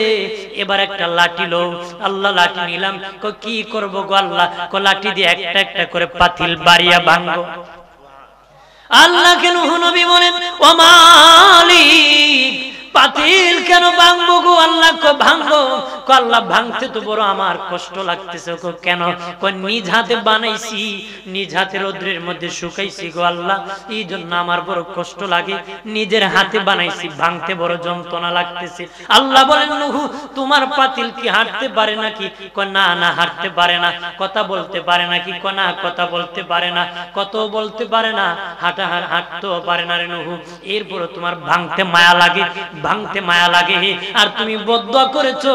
এবার একটা লাঠি লও। আল্লাহ লাঠি নিলাম। কি করব গো আল্লাহ? লাঠি দিয়ে একটা একটা করে পাতিল বাড়িয়া ভাঙবো। আল্লাহকে নূহ নবী বলেন ও মালিক পাতিল কেন ভাঙবো গো? আল্লাহ কো ভাঙবো। আল্লাহ ভাঙতে তো বড় আমার কষ্ট লাগতেছে। কেন? নিজ হাতে বানাইছি নিজ হাতে রৌদ্রের মধ্যে শুকাইছি গো আল্লাহ এই জন্য আমার বড় কষ্ট লাগে নিজের হাতে বানাইছি ভাঙতে বড় যন্ত্রণা লাগতেছে। আল্লাহ বলেন নূহ তোমার পাতিল কি হাঁটতে পারে নাকি? না না হাঁটতে পারে না। কথা বলতে পারে নাকি? না কথা বলতে পারে না। কত বলতে পারে না হাঁটতেও পারে না রে নূহ। এরপর তোমার ভাঙতে মায়া লাগে ভাঙতে মায়া লাগে আর তুমি বদদুয়া করেছো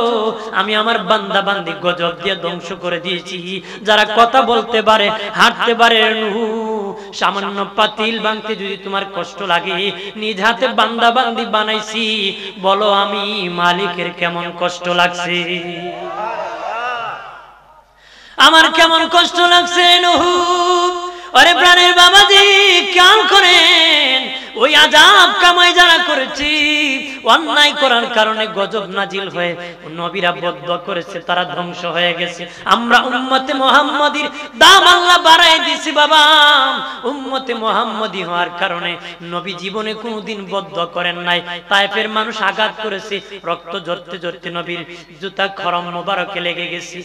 আমি আমার বান্দা বান্দি গজব দিয়ে ধ্বংস করে দিয়েছি যারা কথা বলতে পারে হাঁটতে পারে। নূহ সামান্য পাতিল ভাঙতে যদি তোমার কষ্ট লাগে নিজ হাতে বান্দা বান্দি বানাইছি বলো আমি মালিকের কেমন কষ্ট লাগছে আমার কেমন কষ্ট লাগছে নূহ। আরে প্রাণের বাবাজি খেয়াল করেন ওই আযাব কামাই যারা করেছি অন্যায় করার কারণে গজব নাজিল হয়ে নবীরা বদদুয়া করেছে তারা ধ্বংস হয়ে গেছে। আমরা উম্মতে মুহাম্মাদির দাম আল্লাহ বাড়াই দিয়েছি বাবা। উম্মতে মুহাম্মাদি হওয়ার কারণে নবী জীবনে কোনোদিন বদদুয়া করেন নাই। তায়েফের মানুষ আঘাত করেছে রক্ত ঝরতে ঝরতে নবীর জুতা খরম মোবারকে লেগে গেছে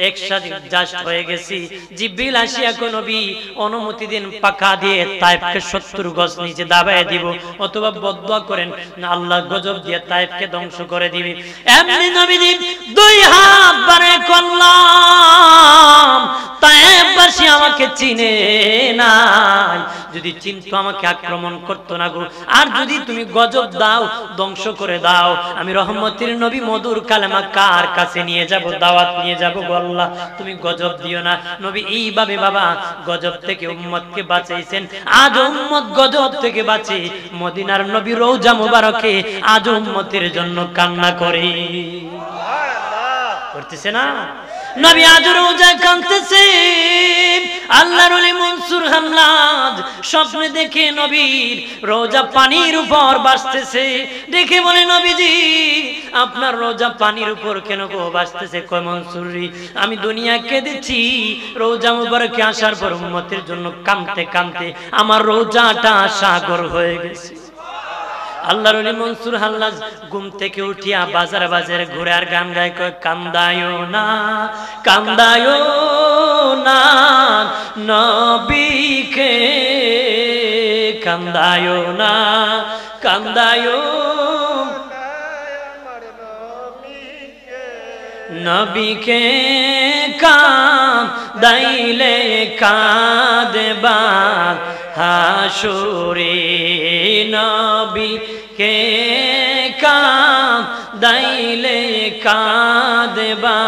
একসাথে জাস্ট হয়ে গেছে। জিবরিল আসিয়া কো নবী অনুমতি দিন পাকা দিয়ে তায়েফকে 70 গজ নিচে দাবায় দিব অথবা বদদুয়া করেন না আল্লাহ গজব দিয়ে তায়েফকে ধ্বংস করে দিবে। এমনি নবীজি দুই হাত বাড়ায় করলাম তায়েফবাসী আমাকে চিনে নাই যদি চিনতো আমাকে আক্রমণ করতো না গো। আর যদি তুমি গজব দাও ধ্বংস করে দাও আমি রহমতের নবী মধুর কালেমা কার কাছে নিয়ে যাব দাওয়াত নিয়ে যাব গো আল্লাহ তুমি গজব দিও না। নবী এইভাবে বাবা গজব থেকে উম্মতকে বাঁচাইছেন। আজ উম্মত গজব থেকে বাঁচে মদিনার নবী রওজা মুবারকে আজ উম্মতের জন্য কান্না করে করতেছে না নবী আজ রওজায় কাঁদতেছে। আল্লাহর ওলি মনসুর হাল্লাজ স্বপ্নে দেখে নবীর রওজা পানির উপর ভাসতেছে দেখে বলে নবীজি আপনার রওজা পানির উপর কেন গো ভাসতেছে? কয় মনসুর রে আমি দুনিয়া কেঁদেছি রওজা মুবারকে আসার পর উম্মতের জন্য কাঁদতে কাঁদতে আমার রওজাটা সাগর হয়ে গেছে। আল্লাহর ওলি মনসুর হাল্লাজ ঘুম থেকে উঠিয়া বাজার বাজারে ঘুরে আর গান গায় কয় কান্দায়ো না নবীকে কান্দায়ো না কান্দায়ো নবীকে কান্দায়ো দাইলে কাঁদবা হাসুরে নবী কে দাইলে কাঁদবা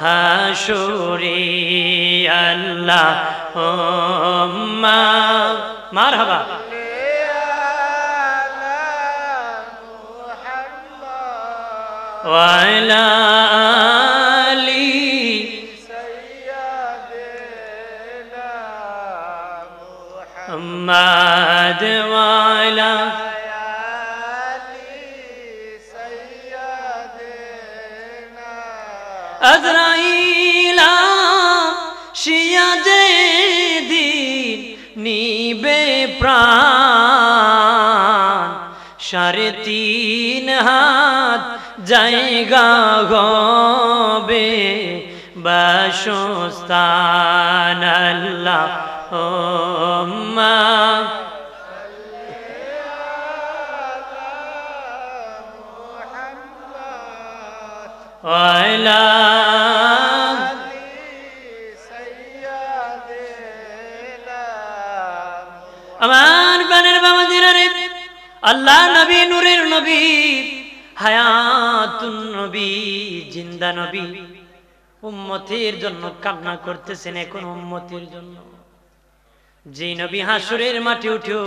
হাসুরে আল্লাহ মারহাবা ওয়ালা আলি মুহাম্মদ ওয়ালা আজরাইলা শিয়া যেদিন নিবে প্রাণ 3.5 হাত জায়গা হবে বাসস্থান আল্লাহ আমার বানের বাবাজিরা রে, আল্লাহ নবী নূরের নবী হায়াতুন নবী জিন্দা নবী উম্মতের জন্য কান্না করতেছেন। এখন উম্মতের জন্য যে নবী হাসরের মাঠে উঠেও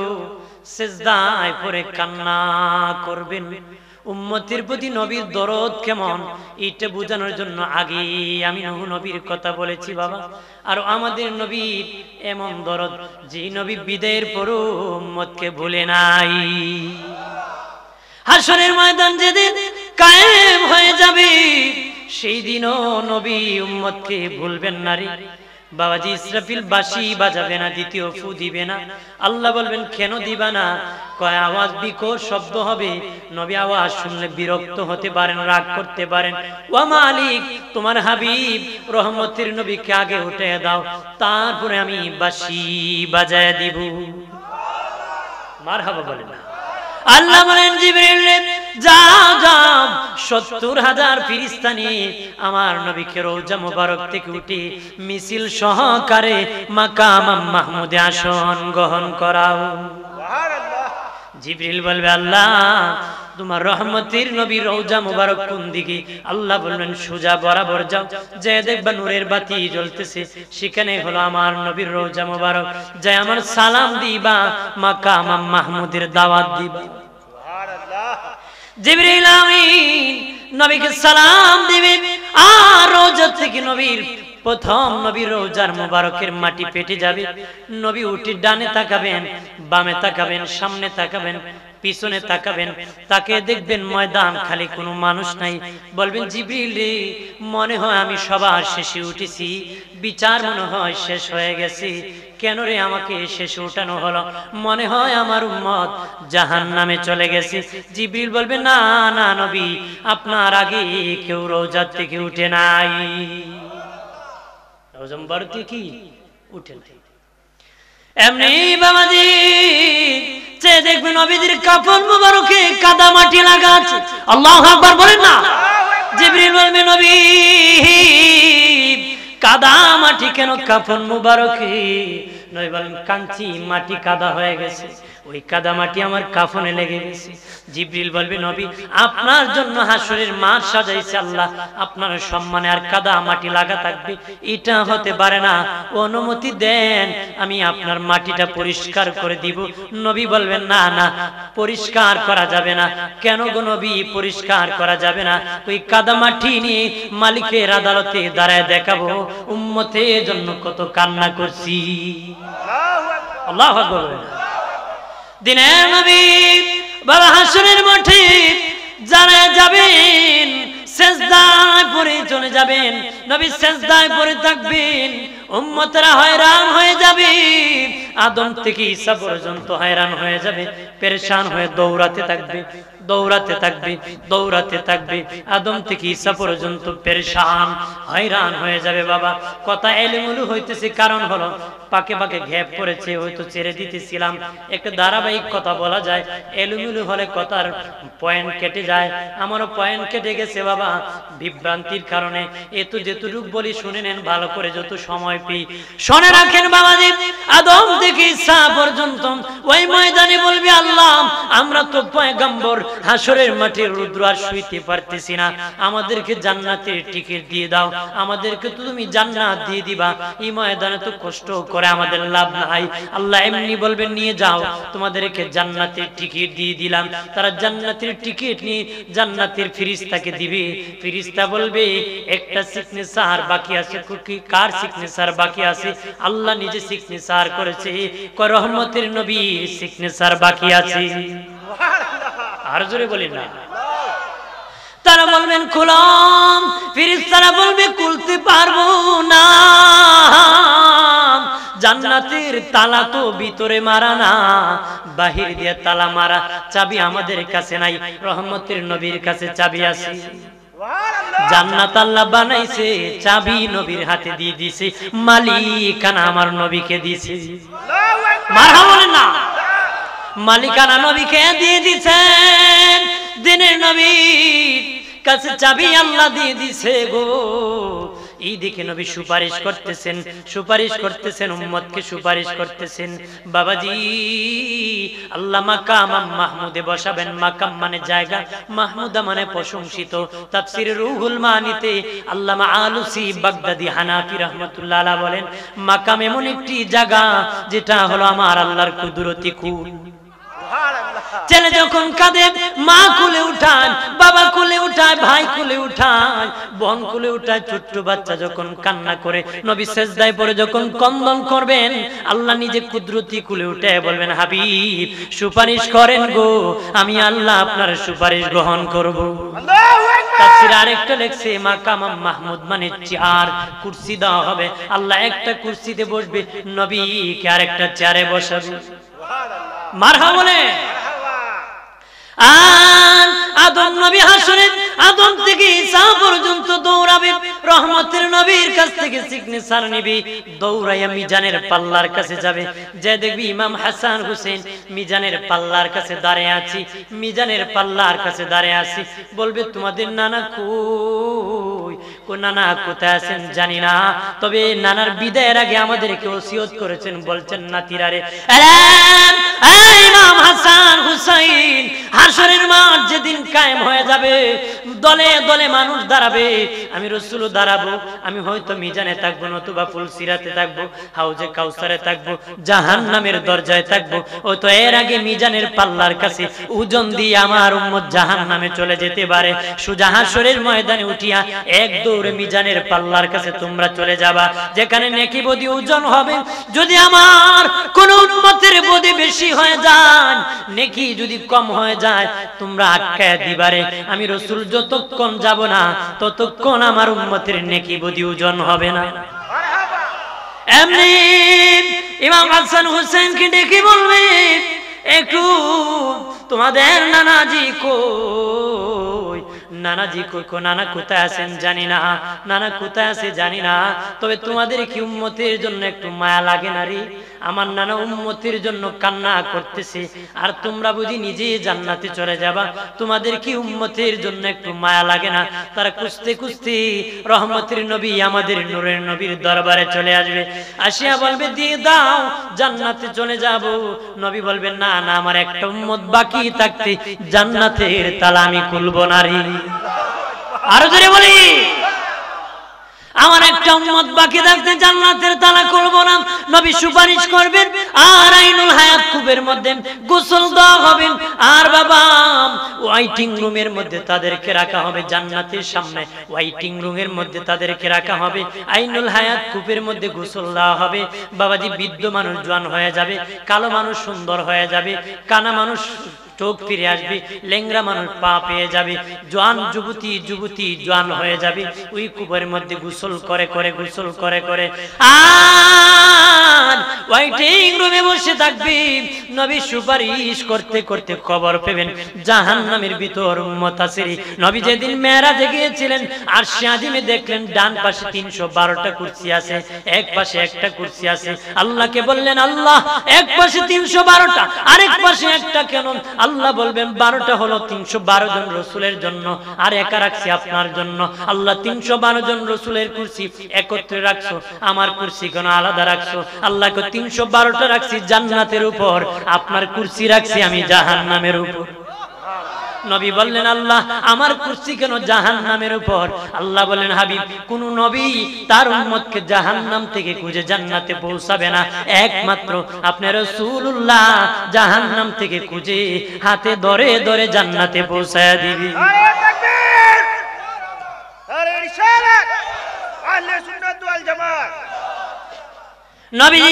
সিজদায় পড়ে কান্না করবেন, উম্মতের প্রতি নবীর দরদ কেমন এটা বোঝানোর জন্য আগে আমি নূহ নবীর কথা বলেছি বাবা। আর আমাদের নবীর এমন দরদ যে নবী বিদায়ের পরও উম্মতকে ভুলে নাই। হাসরের ময়দান যেদিন কায়েম হয়ে যাবে সেই দিনও নবী উম্মতকে ভুলবেন না রে বাবাজি। ইসরাফিল বাঁশি বাজাবে না, দ্বিতীয় ফু দিবে না। আল্লাহ বলবেন কেন দিবা না? কয় আওয়াজ বিকট শব্দ হবে, নবী আওয়াজ শুনলে বিরক্ত হতে পারেন, রাগ করতে পারেন। ওয়া মালিক, তোমার হাবিব রহমতের নবীকে আগে উঠে দাও, তারপরে আমি বাঁশি বাজায় দিব। মারহাবা বলে না। আল্লাহ বলেন জিবরিল যাও যাও 70,000 ফেরেশতা নিয়ে আমার নবীকে রওজা মুবারক থেকে উঠে মিছিল সহকারে মাকাম মাহমুদে আসন গ্রহণ করাও। জিবরিল বলবে আল্লাহ তোমার রহমতের নবী রওজা মুবারক কোন দিকে? আল্লাহ বললেন সোজা বরাবর যাও, যে দেখবা নূরের বাতি জ্বলতেছে, সেখানে হলো আমার নবীর রওজা মুবারক। যে আমার সালাম দিবা, মাকাম মাহমুদের দাওয়াত দিবা। জিবরিল আমিন নবীকে সালাম দিবে, আর রওজা থেকে নবীর প্রথম নবীর রওজার মুবারকের মাটি পেটে যাবে। নবী উঠে ডানে তাকাবেন, বামে তাকাবেন, সামনে তাকাবেন, পিছনে তাকাবেন, তাকে দেখবেন ময়দান খালি, কোনো মানুষ নাই। বলবেন জিবরিল রে, মনে হয় আমি সবার শেষে উঠেছি, বিচার মনে হয় শেষ হয়ে গেছে, কেন রে আমাকে শেষে উঠানো হলো? মনে হয় আমার উম্মত জাহান্নামে চলে গেছে। জিবরিল বলবে না না নবী, আপনার আগে কেউ রওজা থেকে উঠে নাই, রওজা মুবারক কি উঠে নাই। এমনি বাবাজি যে দেখবেন নবীদের কাফন মুবারকে কাদা মাটি লাগা আছে। আল্লাহু আকবার বলেন না। জিবরিল বলবে নবী কাদা মাটি কেন কাফন মুবারকে? নবী বলেন কাঞ্চি মাটি কাদা হয়ে গেছে, ওই কাদা মাটি আমার কাফনে লেগে গেছে। জিবরিল বলবে নবী আপনার জন্য হাসরের মাঠ সাজাইছে আল্লাহ, আপনার সম্মানে আর কাদা মাটি লাগা থাকবে? এটা হতে পারে না, অনুমতি দেন আমি আপনার মাটিটা পরিষ্কার করে দিব। নবী বলবেন না না, পরিষ্কার করা যাবে না। কেন গো নবী পরিষ্কার করা যাবে না? ওই কাদা মাটি নিয়ে মালিকের আদালতে দাঁড়ায় দেখাবো উম্মতের জন্য কত কান্না করছি। আল্লাহু আকবার। দিনের নবী বাবা হাসরের মাঠে যারা যাবেন সেজদায় পড়ে চলে যাবেন, নবী সেজদায় পড়ে থাকবেন, উম্মতরা হয়রান হয়ে যাবে। আদম থেকে ঈসা পর্যন্ত হয়রান হয়ে যাবে, পেরেশান হয়ে দৌড়াতে থাকবে। দৌড়াতে থাকবে, দৌড়াতে থাকবে, আদম থেকে ঈসা পর্যন্ত পেরেশান হয়রান হয়ে যাবে বাবা। কথা এলোমেলো হইতেছে, কারণ হলো পাকে পাকে গ্যাপ পড়েছে, হয়তো ছেড়ে দিতেছিলাম। একটা ধারাবাহিক কথা বলা যায়, এলোমেলো হলে কথার পয়েন্ট কেটে যায়। আমারও পয়েন্ট কেটে গেছে বাবা বিভ্রান্তির কারণে। এত যেটুক বলি শুনে নেন ভালো করে, যত সময় পেয়ে শুনে রাখেন বাবাজি। আদম থেকে ঈসা পর্যন্ত ওই ময়দানে বলবি, আল্লাহ আমরা তো পয়গম্বর, হাসরের মাঠে রুদ্র আর শুইতে পারতেছি না, আমাদেরকে জান্নাতের টিকিট দিয়ে দাও, আমাদেরকে তো তুমি জান্নাত দিয়ে দিবা, এই ময়দানে তো কষ্ট করে আমাদের লাভ নাই। আল্লাহ এমনি বলবেন, নিয়ে যাও, তোমাদেরকে জান্নাতের টিকিট দিয়ে দিলাম। তারা জান্নাতের টিকিট নিয়ে জান্নাতের ফেরেশতাকে দিবে। ফেরেশতা বলবে, একটা সিগনেচার বাকি আছে। কার সিগনেচার বাকি আছে? আল্লাহ নিজে সিগনেচার করেছে, কয় রহমতের নবীর সিগনেচার বাকি আছে। আর জোরে বলি না। তারা বলবেন খুলম, ফেরেশতারা বলবে খুলতে পারবো না, জান্নাতের তালা তো ভিতরে মারা না, বাহির দিয়ে তালা মারা, চাবি আমাদের কাছে নাই, রহমতের নবীর কাছে চাবি আছে। জান্নাত আল্লাহ বানাইছে, চাবি নবীর হাতে দিয়ে দিয়েছে, মালিকানা আমার নবীকে দিয়েছে। মারহাবা বলেন না। মালিকানা নবীকে দিয়ে দিয়েছেন, দিনের নবীর কাছে চাবি আল্লাহ দিয়ে দিয়েছে গো। এই দেখে নবী সুপারিশ করতেছেন, সুপারিশ করতেছেন, উম্মতকে সুপারিশ করতেছেন। বাবাজি আল্লাহ মাকাম মাহমুদে বসাবেন। মাকাম মানে জায়গা, মাহমুদা মানে প্রশংসিত। তাফসীরে রুহুল মানিতে আল্লামা আলুসি বাগদাদি হানাফি রাহমাতুল্লাহ আলাইহি বলেন, মাকাম এমন একটি জায়গা যেটা হলো আমার আল্লাহর কুদরতি কুল। ছেলে যখন কাঁদে মা কোলে উঠায়, বাবা কোলে উঠায়, ভাই কোলে উঠায়, বোন কোলে উঠায়, ছোট্ট বাচ্চা যখন কান্না করে, নবী সেজদায় পড়ে যখন ক্রন্দন করবেন, আল্লাহ নিজে কুদরতি কোলে উঠে বলবেন, হাবিব সুপারিশ করেন গো, আমি আল্লাহ আপনার সুপারিশ গ্রহণ করব। তাফসীরে আরেকটা লেখছে, মাকাম মাহমুদ মানে চেয়ার, কুরসি দেওয়া হবে, আল্লাহ একটা কুরসিতে বসবে, নবীকে আরেকটা চেয়ারে বসাবে। মারহাবা বলে। আর আদম নবী হাসরে, আদম থেকে ঈসা পর্যন্ত দৌড়াবে, রহমতের নবীর কাছ থেকে সিগনেচার নিবি, দৌড়াইয়া মিজানের পাল্লার কাছে যাবে। যে দেখবি ইমাম হাসান হুসেন মিজানের পাল্লার কাছে দাঁড়িয়ে আছি, মিজানের পাল্লার কাছে দাঁড়িয়ে আছি, বলবে তোমাদের নানা কই? কো নানা কোথায় আছেন জানি না, তবে নানার বিদায়ের আগে আমাদেরকে ওসিয়ত করেছেন, বলছেন নাতিরারে, ইমাম হাসান হুসাইন হাসরের মাঠ যেদিন কায়েম হয়ে যাবে, দলে দলে মানুষ দাঁড়াবে, আমি রাসূল দাঁড়াবো, আমি হয়তো মিজানে থাকবো, নতুবা ফুলসিরাতে থাকবো, হাউজে কাউসারে থাকবো, জাহান্নামের দরজায় থাকবো, হয়তো এর আগে মিজানের পাল্লার কাছে ওজন দিয়ে আমার উম্মত জাহান্নামে চলে যেতে পারে। সোজা হাসরের ময়দানে উঠিয়া এক দৌড়ে মিজানের পাল্লার কাছে তোমরা চলে যাবা, যেখানে নেকি বদি ওজন হবে। যদি আমার কোন উম্মতের বদি বেশি হয়ে যায়, নেকি যদি কম হয়ে যায়, তোমরা আটকায় দিবারে, আমি রাসূল যতক্ষণ যাব না ততক্ষণ আমার উম্মতের নেকি বদি ওজন হবে না। এমনি ইমাম হাসান হুসেনকে ডেকে বলবে, একটু তোমাদের নানাজি কই? নানাজি কই? নানা কোথায় আছেন জানি না, নানা কোথায় আছে জানি না, তবে তোমাদের কি উম্মতের জন্য একটু মায়া লাগে না রে? আমার নানা উম্মতের জন্য কান্না করতেছে, আর তোমরা বুঝি নিজে জান্নাতে চলে যাবা, তোমাদের কি উম্মতের জন্য একটু মায়া লাগে না? তারা খুঁজতে খুঁজতে রহমতের নবী আমাদের নূরের নবীর দরবারে চলে আসবে, আসিয়া বলবে দিয়ে দাও, জান্নাতে চলে যাব। নবী বলবেন, না না, আমার একটা উম্মত বাকি থাকতে জান্নাতের তালা আমি খুলবো না রে। আরো জোরে বলি, আমার একটা উম্মত বাকি থাকতে জান্নাতের তালা খুলবো না। নবী সুপারিশ করবেন, আর আইনুল হায়াত কূপের মধ্যে গোসল দেওয়া হবে, আর বাবা ওয়াইটিং রুমের মধ্যে তাদেরকে রাখা হবে, জান্নাতের সামনে ওয়াইটিং রুমের মধ্যে তাদেরকে রাখা হবে, আইনুল হায়াত কূপের মধ্যে গোসল দেওয়া হবে। বাবাজি বৃদ্ধ মানুষ জোয়ান হয়ে যাবে, কালো মানুষ সুন্দর হয়ে যাবে, কানা মানুষ চোখ ফিরে আসবে, লেংরা মানুষ পা পেয়ে যাবে, জোয়ান যুবতী যুবতী জোয়ান হয়ে যাবে। ওই কূপের মধ্যে গোসল করে করে, গোসল করে করে ময়দান ওয়াইটিং রুমে বসে থাকবে নবী সুপারিশ করতে করতে খবর পাবেন জাহান্নামের ভিতর উম্মত আছে নবী যেদিন মেরাজে গিয়েছিলেন আরশে আজিমে দেখলেন ডান পাশে 312টা কুরসি আছে এক পাশে একটা কুরসি আছে আল্লাহকে বললেন আল্লাহ এক পাশে 312টা আরেক পাশে একটা কেন আল্লাহ বলবেন 12টা হলো 312 জন রাসূলের জন্য আর একা রাখছি আপনার জন্য আল্লাহ 312 জন রাসূলের কুরসি একত্রে রাখছো আমার কুরসি কেন আলাদা রাখছো আল্লাহকে 312টা রাখছি জান্নাতের উপর আপনার কুরসি রাখছি আমি জাহান্নামের উপর নবী বললেন আল্লাহ আমার কুরসি কেন জাহান্নামের উপর আল্লাহ বলেন হাবিব কোন নবী তার উম্মতকে জাহান্নাম থেকে খুঁজে জান্নাতে পৌঁছাবে না একমাত্র আপনার রাসূলুল্লাহ জাহান্নাম থেকে খুঁজে হাতে ধরে ধরে জান্নাতে পৌঁছায়া দিবি নারে তাকবীর নারে রিসালাত আহলে সুন্নাত ওয়াল জামাত নবী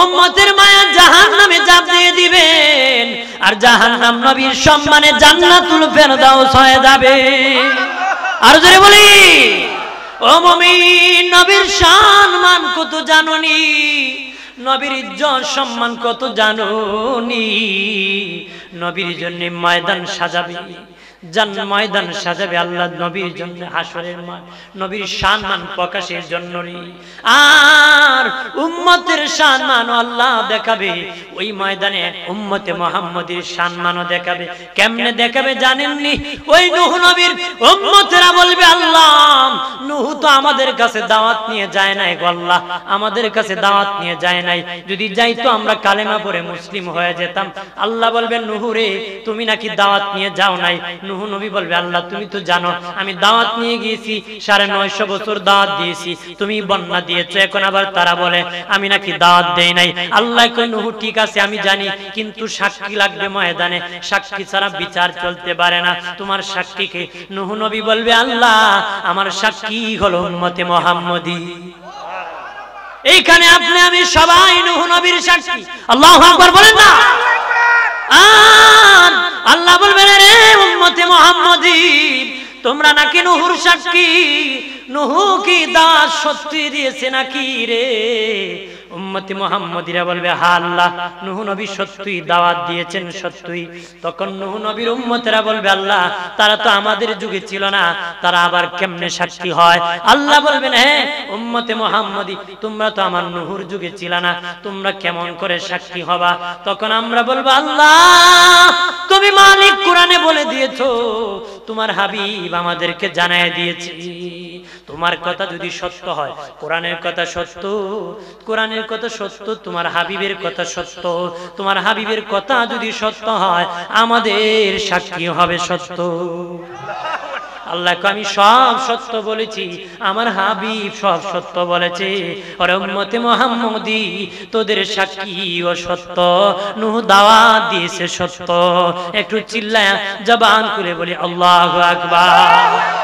উম্মতের মায়া জাহান্নামে চাপ দিয়ে দিবেন আর জাহান্নাম নবীর সম্মানে জান্নাতুল ফেরদাউস হয়ে যাবে আর জোরে বলি ও মুমিন নবীর সম্মান কত জানোনি নবীর ইজ্জত সম্মান কত জানোনি নবীর জন্য ময়দান সাজাবে ময়দান সাজাবে আল্লাহ নবীর জন্য হাসরের মাঠ নবীর সম্মান প্রকাশের জন্য আর উম্মতের সম্মান আল্লাহ দেখাবে ওই ময়দানে উম্মতে মুহাম্মদের সম্মানও দেখাবে কেমনে দেখাবে জানেননি ওই নূহ নবীর উম্মতেরা বলবে আল্লাহ নূহ তো আমাদের কাছে দাওয়াত নিয়ে যায় নাই গো আল্লাহ আমাদের কাছে দাওয়াত নিয়ে যায় নাই যদি যাইতো আমরা কালেমা পড়ে মুসলিম হয়ে যেতাম আল্লাহ বলবেন নূহ রে তুমি নাকি দাওয়াত নিয়ে যাও নাই নূহ নবী বলবে আল্লাহ তুমি তো জানো আমি দাওয়াত নিয়ে গিয়েছি 950 বছর দাওয়াত দিয়েছি তুমি বন্যা দিয়েছো এখন আবার তারা বলে আমি নাকি দাওয়াত দেই নাই আল্লাহ কই নূহ ঠিক আছে আমি জানি কিন্তু সাক্ষী লাগবে ময়দানে সাক্ষী ছাড়া বিচার চলতে পারে না তোমার সাক্ষীকে নূহ নবী বলবে আল্লাহ আমার সাক্ষী হলো উম্মতে মুহাম্মদী এইখানে আপনি আমি সবাই নূহ নবীর সাক্ষী আল্লাহু আকবার বলেন না আর আল্লাহ বলবেন রে উম্মতে মুহাম্মদী তোমরা নাকি নূহুর সাক্ষী নূহ কি দাস সত্যি দিয়েছে নাকি রে উম্মতে মুহাম্মদীরা বলবে হ্যাঁ আল্লাহ নূহ নবী সত্যই দাওয়াত দিয়েছেন সত্যই তখন নূহ নবীর উম্মতেরা বলবে আল্লাহ তারা তো আমাদের যুগে ছিল না তারা আবার কেমনে সাক্ষী হয় আল্লাহ বলবেন হ্যাঁ উম্মতে মুহাম্মদী তোমরা তো আমার নূহুর যুগে ছিল না তোমরা কেমন করে সাক্ষী হবা তখন আমরা বলবো আল্লাহ তুমি মালিক কোরআনে বলে দিয়েছো তোমার হাবিব আমাদেরকে জানায় দিয়েছে তোমার কথা যদি সত্য হয় কোরআনের কথা সত্য কোরআনের কথা সত্য তোমার হাবিবের কথা সত্য তোমার হাবিবের কথা যদি সত্য হয় আমাদের সাক্ষী হবে সত্য আল্লাহকে আমি সব সত্য বলেছি আমার হাবিব সব সত্য বলেছে আর উম্মতে মুহাম্মদী তোদের সাক্ষীও সত্য নূহ দাওয়াত দিয়েছে সত্য একটু চিল্লায়া জবান খুলে বলি আল্লাহু আকবার